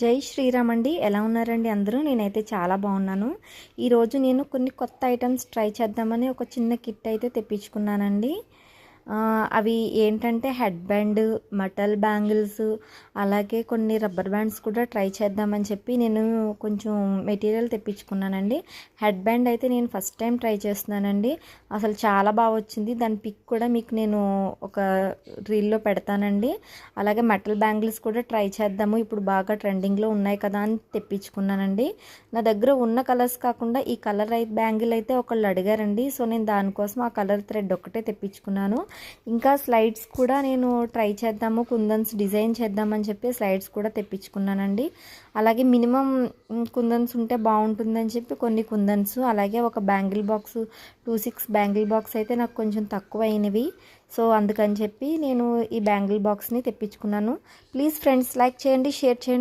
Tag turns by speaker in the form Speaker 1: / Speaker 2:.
Speaker 1: జై శ్రీరామ్ అండి. ఎలా ఉన్నారండి అందరూ? నేనైతే చాలా బాగున్నాను. ఈరోజు నేను కొన్ని కొత్త ఐటమ్స్ ట్రై చేద్దామని ఒక చిన్న కిట్ అయితే తెప్పించుకున్నానండి. అవి ఏంటంటే హెడ్ బ్యాండ్, మెటల్ బ్యాంగిల్స్, అలాగే కొన్ని రబ్బర్ బ్యాండ్స్ కూడా ట్రై చేద్దామని చెప్పి నేను కొంచెం మెటీరియల్ తెప్పించుకున్నానండి. హెడ్ బ్యాండ్ అయితే నేను ఫస్ట్ టైం ట్రై చేస్తున్నానండి. అసలు చాలా బాగా వచ్చింది. దాని పిక్ కూడా మీకు నేను ఒక రీల్లో పెడతానండి. అలాగే మెటల్ బ్యాంగిల్స్ కూడా ట్రై చేద్దాము, ఇప్పుడు బాగా ట్రెండింగ్లో ఉన్నాయి కదా అని తెప్పించుకున్నానండి. నా దగ్గర ఉన్న కలర్స్ కాకుండా ఈ కలర్ అయితే బ్యాంగిల్ అయితే ఒకళ్ళు అడిగారండి. సో నేను దానికోసం ఆ కలర్ థ్రెడ్ ఒకటే తెప్పించుకున్నాను. ఇంకా స్లైడ్స్ కూడా నేను ట్రై చేద్దాము, కుందన్స్ డిజైన్ చేద్దామని చెప్పి స్లైడ్స్ కూడా తెప్పించుకున్నానండి. అలాగే మినిమం కుందన్స్ ఉంటే బాగుంటుందని చెప్పి కొన్ని కుందన్స్, అలాగే ఒక బ్యాంగిల్ బాక్స్ 26 బ్యాంగిల్ బాక్స్ అయితే నాకు కొంచెం తక్కువ అయినవి. సో అందుకని చెప్పి నేను ఈ బ్యాంగిల్ బాక్స్ని తెప్పించుకున్నాను. ప్లీజ్ ఫ్రెండ్స్, లైక్ చేయండి, షేర్ చేయండి.